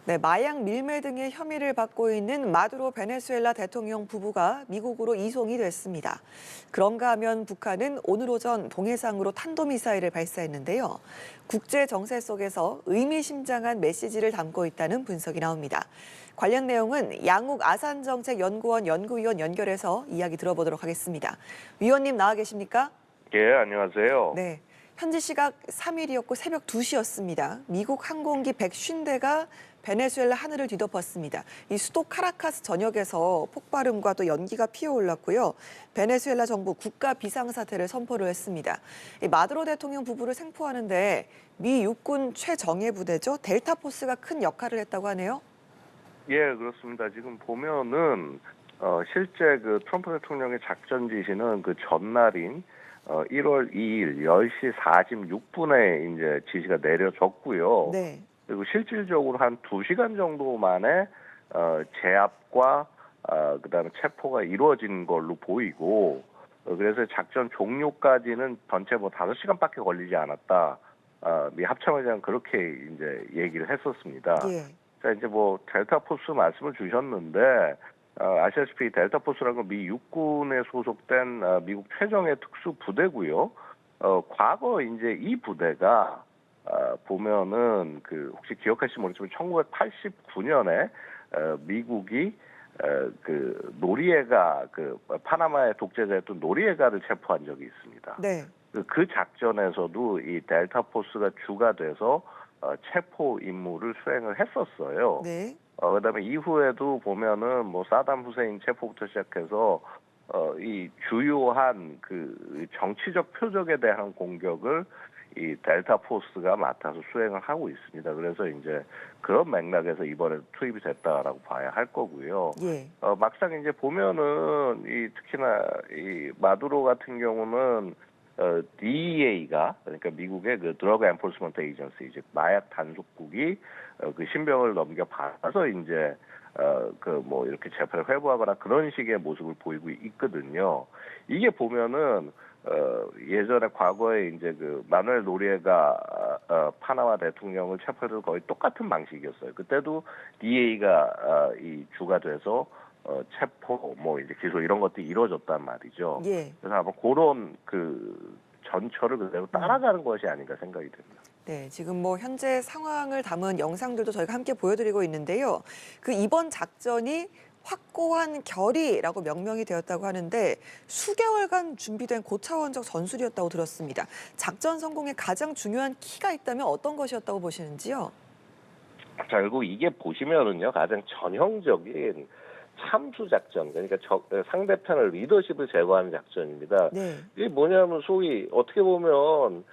네, 마약 밀매 등의 혐의를 받고 있는 마두로 베네수엘라 대통령 부부가 미국으로 이송이 됐습니다. 그런가 하면 북한은 오늘 오전 동해상으로 탄도미사일을 발사했는데요. 국제 정세 속에서 의미심장한 메시지를 담고 있다는 분석이 나옵니다. 관련 내용은 양욱 아산정책연구원 연구위원 연결해서 이야기 들어보도록 하겠습니다. 위원님 나와 계십니까? 예, 안녕하세요. 네. 현지 시각 3일이었고 새벽 2시였습니다. 미국 항공기 150대가 베네수엘라 하늘을 뒤덮었습니다. 이 수도 카라카스 전역에서 폭발음과 또 연기가 피어올랐고요. 베네수엘라 정부 국가 비상사태를 선포를 했습니다. 이 마두로 대통령 부부를 생포하는데 미 육군 최정예 부대죠. 델타포스가 큰 역할을 했다고 하네요. 예, 그렇습니다. 지금 보면은 실제 그 트럼프 대통령의 작전 지시는 그 전날인 1월 2일 10시 46분에 이제 지시가 내려졌고요. 네. 그리고 실질적으로 한 2시간 정도 만에 제압과 그다음에 체포가 이루어진 걸로 보이고 그래서 작전 종료까지는 전체 뭐 5시간밖에 걸리지 않았다. 미 합참의장은 그렇게 이제 얘기를 했었습니다. 예. 자, 이제 뭐 델타포스 말씀을 주셨는데 아시다시피 델타포스라는 건 미 육군에 소속된 미국 최정예 특수 부대고요. 과거 이제 이 부대가 보면은 그 혹시 기억하실지 모르지만 1989년에 미국이 그 노리에가 그 파나마의 독재자였던 노리에가를 체포한 적이 있습니다. 네. 그 작전에서도 이 델타포스가 주가 돼서 체포 임무를 수행을 했었어요. 네. 그다음에 이후에도 보면은 뭐 사담 후세인 체포부터 시작해서 이 주요한 그 정치적 표적에 대한 공격을 이 델타 포스가 맡아서 수행을 하고 있습니다. 그래서 이제 그런 맥락에서 이번에 투입이 됐다라고 봐야 할 거고요. 예. 막상 이제 보면은 이 특히나 이 마두로 같은 경우는 DEA가 그러니까 미국의 그 드러그 엔포스먼트 에이전시 즉 마약 단속국이 그 신병을 넘겨받아서 이제 그 뭐 이렇게 재판을 회부하거나 그런 식의 모습을 보이고 있거든요. 이게 보면은 예전에 과거에 이제 그 마누엘 노리에가 파나마 대통령을 체포해도 거의 똑같은 방식이었어요. 그때도 DEA가 이 주가 돼서 체포, 뭐 이제 기소 이런 것들이 이루어졌단 말이죠. 예. 그래서 아마 그런 그 전철을 그대로 따라가는 것이 아닌가 생각이 됩니다. 네, 지금 뭐 현재 상황을 담은 영상들도 저희가 함께 보여드리고 있는데요. 그 이번 작전이 확고한 결의라고 명명이 되었다고 하는데 수개월간 준비된 고차원적 전술이었다고 들었습니다. 작전 성공에 가장 중요한 키가 있다면 어떤 것이었다고 보시는지요? 자, 결국 이게 보시면은요, 가장 전형적인 참수 작전, 그러니까 상대편을 리더십을 제거하는 작전입니다. 네. 이게 뭐냐면 소위 어떻게 보면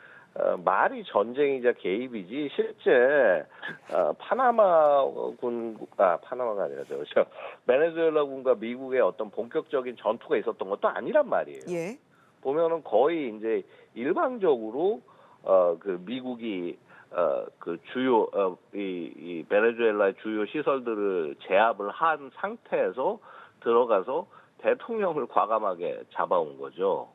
말이 전쟁이자 개입이지 실제 파나마가 아니라 베네수엘라군과 미국의 어떤 본격적인 전투가 있었던 것도 아니란 말이에요. 예. 보면은 거의 이제 일방적으로 그 미국이 그 주요 이 베네수엘라의 주요 시설들을 제압을 한 상태에서 들어가서 대통령을 과감하게 잡아온 거죠.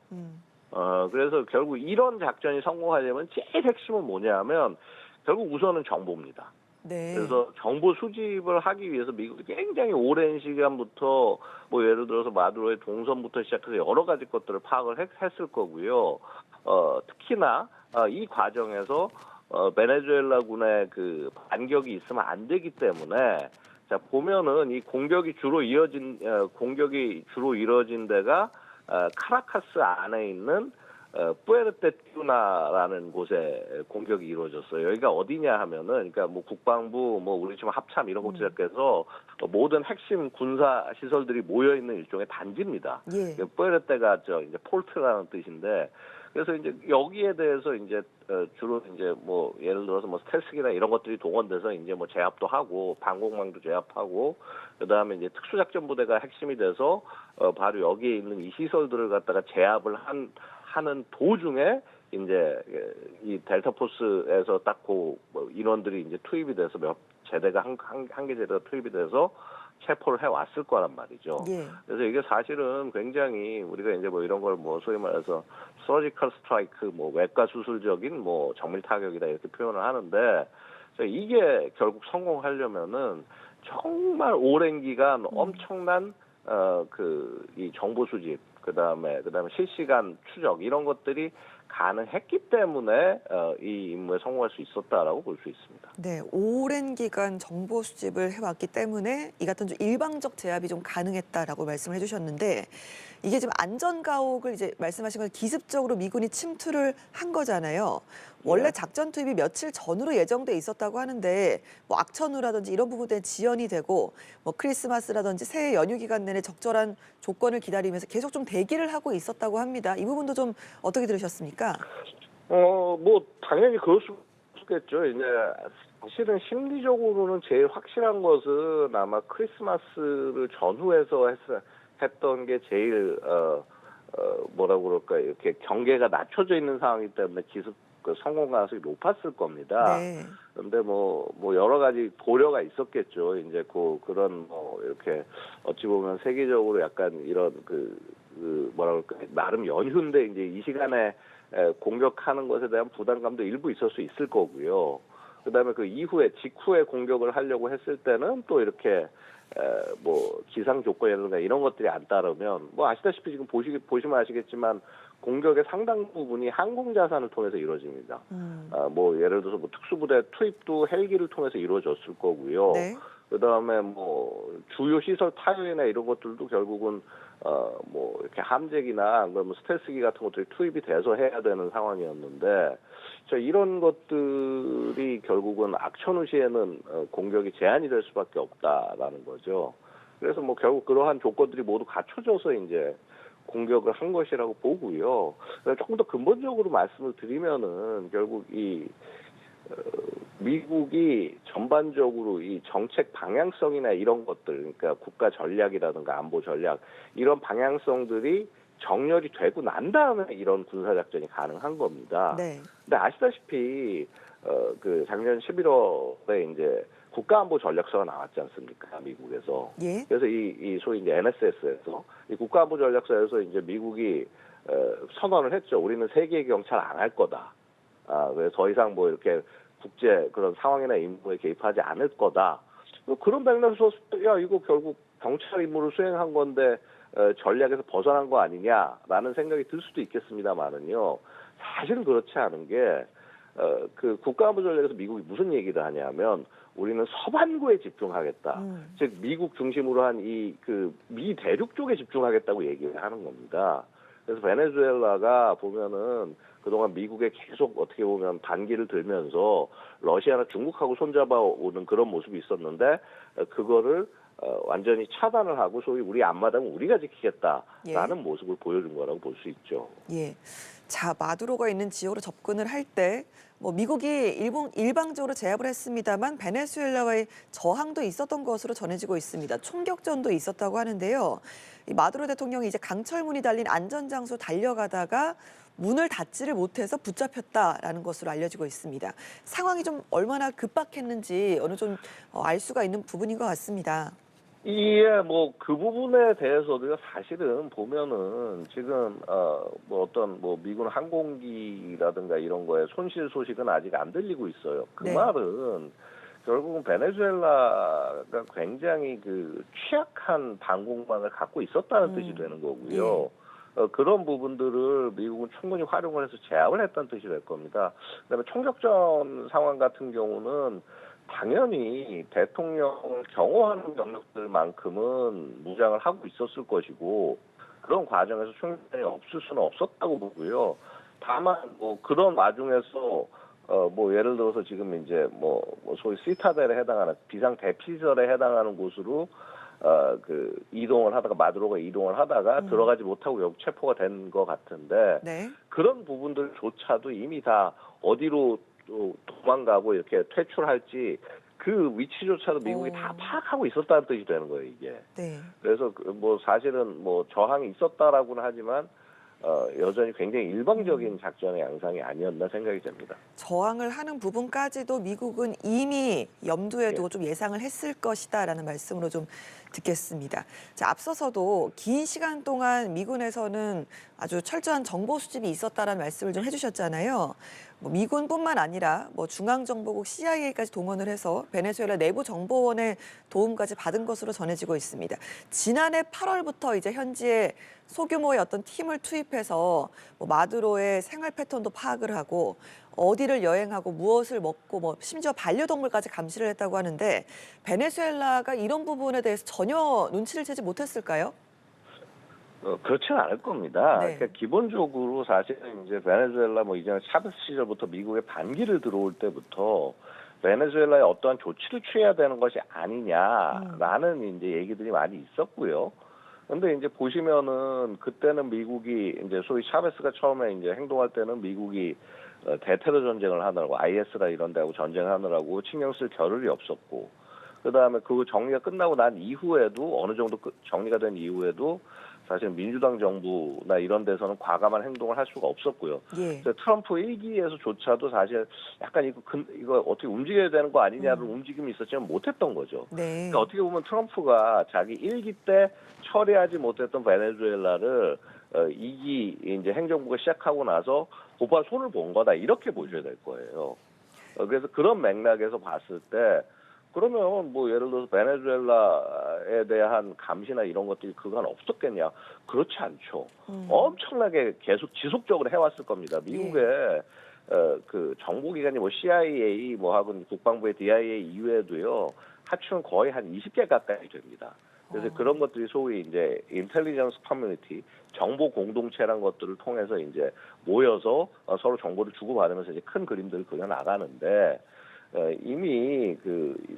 그래서 결국 이런 작전이 성공하려면 제일 핵심은 뭐냐면 결국 우선은 정보입니다. 네. 그래서 정보 수집을 하기 위해서 미국이 굉장히 오랜 시간부터 뭐 예를 들어서 마두로의 동선부터 시작해서 여러 가지 것들을 파악을 했을 거고요. 특히나 이 과정에서 베네수엘라군의 그 반격이 있으면 안 되기 때문에 자 보면은 이 공격이 주로 이뤄진 데가 카라카스 안에 있는 뿌에르테티우나라는 곳에 공격이 이루어졌어요. 여기가 어디냐 하면은, 그러니까 뭐 국방부, 뭐 우리 지금 합참 이런 곳 시작해서 모든 핵심 군사 시설들이 모여 있는 일종의 단지입니다. 예. 뿌에르테가 이제 폴트라는 뜻인데, 그래서 이제 여기에 대해서 이제 주로 이제 뭐 예를 들어서 뭐 스텔스기나 이런 것들이 동원돼서 이제 뭐 제압도 하고 방공망도 제압하고 그다음에 이제 특수작전부대가 핵심이 돼서 바로 여기에 있는 이 시설들을 갖다가 제압을 하는 도중에 이제 이 델타포스에서 딱 그 뭐 인원들이 이제 투입이 돼서 몇 제대가 한 개 제대가 투입이 돼서 체포를 해왔을 거란 말이죠. 예. 그래서 이게 사실은 굉장히 우리가 이제 뭐 이런 걸 뭐 소위 말해서 서지컬 스트라이크 뭐 외과 수술적인 뭐 정밀 타격이다 이렇게 표현을 하는데 이게 결국 성공하려면은 정말 오랜 기간 엄청난 이 정보 수집, 그다음에 실시간 추적 이런 것들이 가능했기 때문에 이 임무에 성공할 수 있었다라고 볼 수 있습니다. 네, 오랜 기간 정보 수집을 해왔기 때문에 이 같은 좀 일방적 제압이 좀 가능했다라고 말씀을 해주셨는데 이게 지금 안전 가옥을 이제 말씀하신 건 기습적으로 미군이 침투를 한 거잖아요. 원래 예. 작전 투입이 며칠 전으로 예정돼 있었다고 하는데 뭐 악천후라든지 이런 부분에 지연이 되고 뭐 크리스마스라든지 새해 연휴 기간 내내 적절한 조건을 기다리면서 계속 좀 대기를 하고 있었다고 합니다. 이 부분도 좀 어떻게 들으셨습니까? 뭐 당연히 그럴 수 있겠죠. 이제 사실은 심리적으로는 제일 확실한 것은 아마 크리스마스를 전후해서 했던 게 제일 뭐라고 그럴까, 이렇게 경계가 낮춰져 있는 상황이기 때문에 기습 성공 가능성이 높았을 겁니다. 네. 그런데 뭐 여러 가지 고려가 있었겠죠. 이제 그런 이렇게 어찌 보면 세계적으로 약간 이런 뭐라 그럴까, 나름 연휴인데 이제 이 시간에 공격하는 것에 대한 부담감도 일부 있을 수 있을 거고요. 그다음에 그 이후에 직후에 공격을 하려고 했을 때는 또 이렇게 뭐 기상 조건이라든가 이런 것들이 안 따르면 뭐 아시다시피 지금 보시면 아시겠지만 공격의 상당 부분이 항공 자산을 통해서 이루어집니다. 뭐 예를 들어서 뭐 특수부대 투입도 헬기를 통해서 이루어졌을 거고요. 네. 그다음에 뭐 주요 시설 타격이나 이런 것들도 결국은 뭐 이렇게 함재기나 안 그러면 스텔스기 같은 것들이 투입이 돼서 해야 되는 상황이었는데 이런 것들이 결국은 악천후 시에는 공격이 제한이 될 수밖에 없다라는 거죠. 그래서 뭐 결국 그러한 조건들이 모두 갖춰져서 이제 공격을 한 것이라고 보고요. 조금 더 근본적으로 말씀을 드리면은 결국 미국이 전반적으로 이 정책 방향성이나 이런 것들, 그러니까 국가 전략이라든가 안보 전략 이런 방향성들이 정렬이 되고 난 다음에 이런 군사 작전이 가능한 겁니다. 네. 근데 아시다시피 작년 11월에 이제 국가안보 전략서가 나왔지 않습니까, 미국에서. 예. 그래서 이 소위 이제 NSS에서 이 국가안보 전략서에서 이제 미국이 선언을 했죠. 우리는 세계 경찰 안 할 거다. 그래서 더 이상 뭐 이렇게 국제 그런 상황이나 임무에 개입하지 않을 거다. 그런 맥락에서 야, 이거 결국 경찰 임무를 수행한 건데 전략에서 벗어난 거 아니냐라는 생각이 들 수도 있겠습니다만은요. 사실은 그렇지 않은 게 국가안보 전략에서 미국이 무슨 얘기를 하냐면 우리는 서반구에 집중하겠다. 즉 미국 중심으로 한 미 대륙 쪽에 집중하겠다고 얘기를 하는 겁니다. 그래서 베네수엘라가 보면은 그동안 미국에 계속 어떻게 보면 반기를 들면서 러시아나 중국하고 손잡아 오는 그런 모습이 있었는데 그거를 완전히 차단을 하고 소위 우리 앞마당은 우리가 지키겠다라는 모습을 보여준 거라고 볼 수 있죠. 예. 자, 마두로가 있는 지역으로 접근을 할 때 뭐 미국이 일방적으로 제압을 했습니다만 베네수엘라와의 저항도 있었던 것으로 전해지고 있습니다. 총격전도 있었다고 하는데요. 이 마두로 대통령이 이제 강철문이 달린 안전장소 달려가다가 문을 닫지를 못해서 붙잡혔다라는 것으로 알려지고 있습니다. 상황이 좀 얼마나 급박했는지 어느 좀 알 수가 있는 부분인 것 같습니다. 예, 뭐 그 부분에 대해서도 사실은 보면은 지금 뭐 어떤 뭐 미군 항공기라든가 이런 거에 손실 소식은 아직 안 들리고 있어요. 그 네. 말은 결국은 베네수엘라가 굉장히 취약한 방공망을 갖고 있었다는 뜻이 되는 거고요. 그런 부분들을 미국은 충분히 활용을 해서 제압을 했다는 뜻이 될 겁니다. 그다음에 총격전 상황 같은 경우는 당연히 대통령을 경호하는 병력들만큼은 무장을 하고 있었을 것이고 그런 과정에서 총격전이 없을 수는 없었다고 보고요. 다만 뭐 그런 와중에서 뭐 예를 들어서 지금 이제 뭐 소위 시타델에 해당하는 비상 대피설에 해당하는 곳으로 이동을 하다가 마두로가 이동을 하다가 들어가지 못하고 결국 체포가 된 것 같은데 네. 그런 부분들조차도 이미 다 어디로 도망가고 이렇게 퇴출할지 그 위치조차도 미국이 다 파악하고 있었다는 뜻이 되는 거예요, 이게. 네. 그래서 뭐 사실은 뭐 저항이 있었다라고는 하지만 여전히 굉장히 일방적인 작전의 양상이 아니었나 생각이 됩니다. 저항을 하는 부분까지도 미국은 이미 염두에 두고 예. 좀 예상을 했을 것이다라는 말씀으로 좀 듣겠습니다. 자, 앞서서도 긴 시간 동안 미군에서는 아주 철저한 정보 수집이 있었다라는 말씀을 좀 해주셨잖아요. 뭐 미군뿐만 아니라 뭐 중앙정보국 CIA까지 동원을 해서 베네수엘라 내부 정보원의 도움까지 받은 것으로 전해지고 있습니다. 지난해 8월부터 이제 현지에 소규모의 어떤 팀을 투입해서 뭐 마두로의 생활 패턴도 파악을 하고 어디를 여행하고 무엇을 먹고 뭐 심지어 반려동물까지 감시를 했다고 하는데 베네수엘라가 이런 부분에 대해서 전혀 눈치를 채지 못했을까요? 그렇지는 않을 겁니다. 네. 그러니까 기본적으로 사실은 이제 베네수엘라 뭐 이전에 차베스 시절부터 미국의 반기를 들어올 때부터 베네수엘라에 어떠한 조치를 취해야 되는 것이 아니냐라는 이제 얘기들이 많이 있었고요. 근데 이제 보시면은 그때는 미국이 이제 소위 차베스가 처음에 이제 행동할 때는 미국이 대테러 전쟁을 하느라고 IS라 이런 데하고 전쟁하느라고 신경 쓸 겨를이 없었고, 그다음에 그 정리가 끝나고 난 이후에도 어느 정도 정리가 된 이후에도 사실 민주당 정부나 이런 데서는 과감한 행동을 할 수가 없었고요. 예. 그래서 트럼프 1기에서조차도 사실 약간 이거 어떻게 움직여야 되는 거 아니냐를 움직임이 있었지만 못했던 거죠. 네. 그러니까 어떻게 보면 트럼프가 자기 1기 때 처리하지 못했던 베네수엘라를 2기 이제 행정부가 시작하고 나서 곧바로 손을 본 거다, 이렇게 보셔야 될 거예요. 그래서 그런 맥락에서 봤을 때 그러면 뭐 예를 들어서 베네수엘라에 대한 감시나 이런 것들이 그간 없었겠냐? 그렇지 않죠. 엄청나게 계속 지속적으로 해왔을 겁니다. 미국의 그 정보기관이 뭐 CIA 뭐 하고 국방부의 DIA 이외에도요, 하추는 거의 한 20개 가까이 됩니다. 그래서 그런 것들이 소위 이제 인텔리전스 커뮤니티, 정보 공동체란 것들을 통해서 이제 모여서 서로 정보를 주고받으면서 이제 큰 그림들을 그려 나가는데, 이미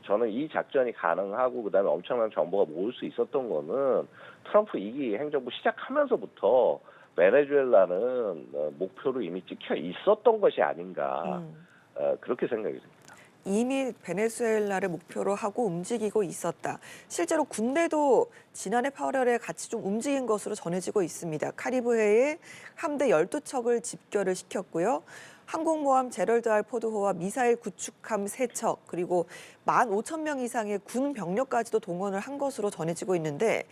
저는 이 작전이 가능하고 그다음에 엄청난 정보가 모을 수 있었던 거는 트럼프 2기 행정부 시작하면서부터 베네수엘라는 목표로 이미 찍혀 있었던 것이 아닌가, 그렇게 생각이 듭니다. 이미 베네수엘라를 목표로 하고 움직이고 있었다. 실제로 군대도 지난해 8월에 같이 좀 움직인 것으로 전해지고 있습니다. 카리브해에 함대 12척을 집결을 시켰고요. 항공모함 제럴드 R 포드호와 미사일 구축함 3척, 그리고 15,000명 이상의 군 병력까지도 동원을 한 것으로 전해지고 있는데,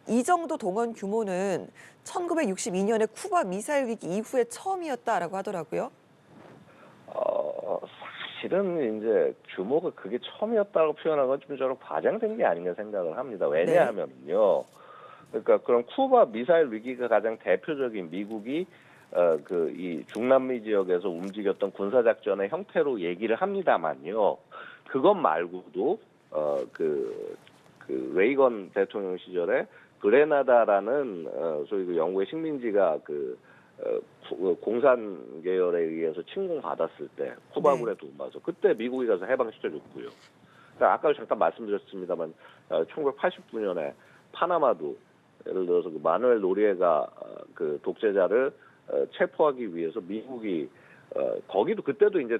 이 정도 동원 규모는 1962년에 쿠바 미사일 위기 이후에 처음이었다라고 하더라고요. 사실은 이제 규모가 그게 처음이었다고 표현한 건 좀 저는 과장된 게 아닌가 생각을 합니다. 왜냐하면요, 그러니까 그럼 쿠바 미사일 위기가 가장 대표적인 미국이 이 중남미 지역에서 움직였던 군사작전의 형태로 얘기를 합니다만요. 그것 말고도 그 레이건 대통령 시절에 그레나다라는 소위 그 영국의 식민지가 공산 계열에 의해서 침공받았을 때 쿠바군에 도움받아서 그때 미국이 가서 해방시켜줬고요. 그러니까 아까도 잠깐 말씀드렸습니다만 1989년에 파나마도 예를 들어서 그 마누엘 노리에가 그 독재자를 체포하기 위해서 미국이 거기도 그때도 이제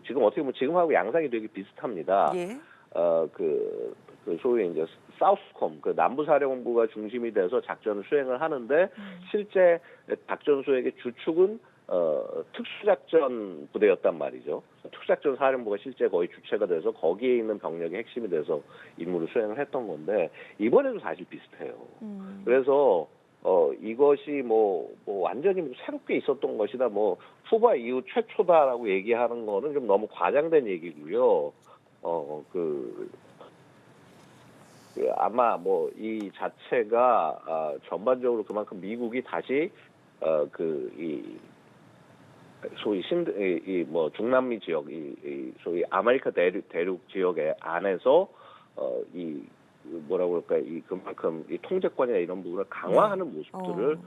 지금 어떻게 보면 지금하고 양상이 되게 비슷합니다. 예. 그 소위 이제 사우스콤 남부사령부가 중심이 돼서 작전을 수행을 하는데 실제 작전 수행의 주축은 특수작전 부대였단 말이죠. 특수작전 사령부가 실제 거의 주체가 돼서 거기에 있는 병력이 핵심이 돼서 임무를 수행을 했던 건데 이번에도 사실 비슷해요. 그래서 이것이 뭐 완전히 새롭게 있었던 것이다, 뭐 쿠바 이후 최초다라고 얘기하는 거는 좀 너무 과장된 얘기고요. 아마 뭐 이 자체가 전반적으로 그만큼 미국이 다시 이 소위 뭐 중남미 지역, 이 소위 아메리카 대륙 지역의 안에서 이 뭐라고 그럴까, 이 그만큼 이 통제권이나 이런 부분을 강화하는 모습들을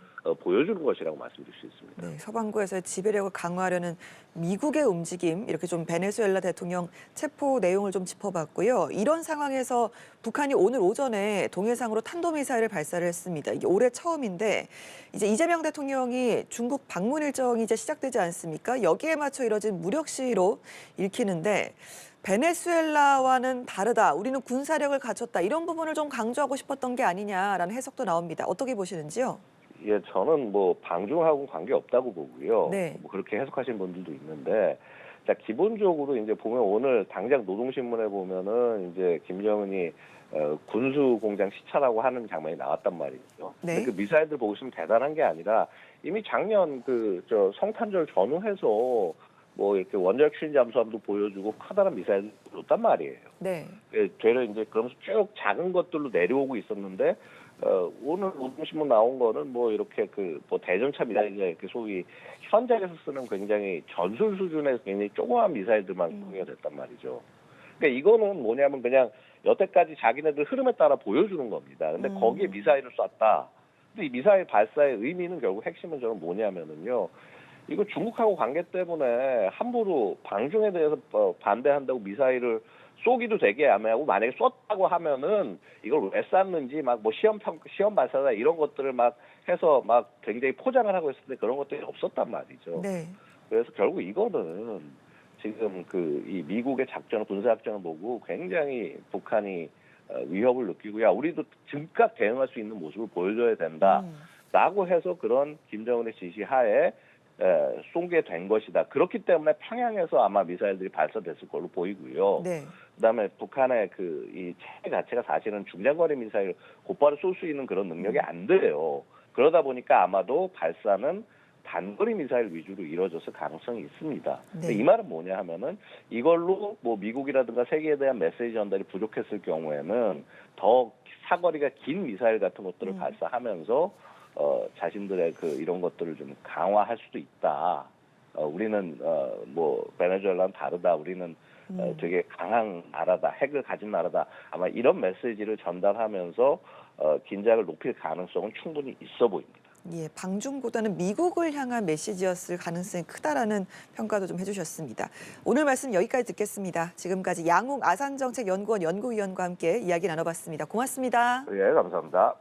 보여주는 것이라고 말씀드릴 수 있습니다. 네, 서방구에서의 지배력을 강화하려는 미국의 움직임, 이렇게 좀 베네수엘라 대통령 체포 내용을 좀 짚어봤고요. 이런 상황에서 북한이 오늘 오전에 동해상으로 탄도미사일을 발사를 했습니다. 이게 올해 처음인데 이제 이재명 대통령이 중국 방문 일정이 이제 시작되지 않습니까? 여기에 맞춰 이뤄진 무력 시위로 읽히는데, 베네수엘라와는 다르다, 우리는 군사력을 갖췄다, 이런 부분을 좀 강조하고 싶었던 게 아니냐라는 해석도 나옵니다. 어떻게 보시는지요? 예, 저는 뭐 방중하고 관계 없다고 보고요. 네. 뭐 그렇게 해석하시는 분들도 있는데, 자, 기본적으로 이제 보면 오늘 당장 노동신문에 보면은 이제 김정은이 군수 공장 시찰하고 하는 장면이 나왔단 말이죠. 네. 근데 그 미사일들 보고 있으면 대단한 게 아니라 이미 작년 성탄절 전후해서 뭐 이렇게 원자력 추진 잠수함도 보여주고 커다란 미사일 줬단 말이에요. 네. 되려 이제 그러면서 쭉 작은 것들로 내려오고 있었는데 오늘 노동신문 나온 거는 뭐 이렇게 뭐 대전차 미사일이 이렇게 소위 현장에서 쓰는 굉장히 전술 수준의 굉장히 조그만 미사일들만 공개가 됐단 말이죠. 그러니까 이거는 뭐냐면 그냥 여태까지 자기네들 흐름에 따라 보여주는 겁니다. 근데 거기에 미사일을 쐈다. 근데 이 미사일 발사의 의미는 결국 핵심은 저는 뭐냐면은요. 이거 중국하고 관계 때문에 함부로 방중에 대해서 반대한다고 미사일을 쏘기도 되게 애매하고 만약에 쐈다고 하면은 이걸 왜 쐈는지 막 뭐 시험 발사다 이런 것들을 막 해서 막 굉장히 포장을 하고 있을 때 그런 것들이 없었단 말이죠. 네. 그래서 결국 이거는 지금 이 미국의 군사 작전을 보고 굉장히 북한이 위협을 느끼고 야 우리도 즉각 대응할 수 있는 모습을 보여줘야 된다라고 해서 그런 김정은의 지시하에 쏜게 된 것이다. 그렇기 때문에 평양에서 아마 미사일들이 발사됐을 걸로 보이고요. 네. 그다음에 북한의 이 체계 자체가 사실은 중장거리 미사일 곧바로 쏠 수 있는 그런 능력이 안 돼요. 그러다 보니까 아마도 발사는 단거리 미사일 위주로 이루어졌을 가능성이 있습니다. 네. 이 말은 뭐냐 하면은 이걸로 뭐 미국이라든가 세계에 대한 메시지 전달이 부족했을 경우에는 더 사거리가 긴 미사일 같은 것들을 발사하면서 자신들의 이런 것들을 좀 강화할 수도 있다. 우리는 뭐 베네수엘라는 다르다. 우리는 되게 강한 나라다. 핵을 가진 나라다. 아마 이런 메시지를 전달하면서 긴장을 높일 가능성은 충분히 있어 보입니다. 예, 방중보다는 미국을 향한 메시지였을 가능성이 크다라는 평가도 좀 해주셨습니다. 오늘 말씀 여기까지 듣겠습니다. 지금까지 양웅 아산정책연구원 연구위원과 함께 이야기 나눠봤습니다. 고맙습니다. 예, 감사합니다.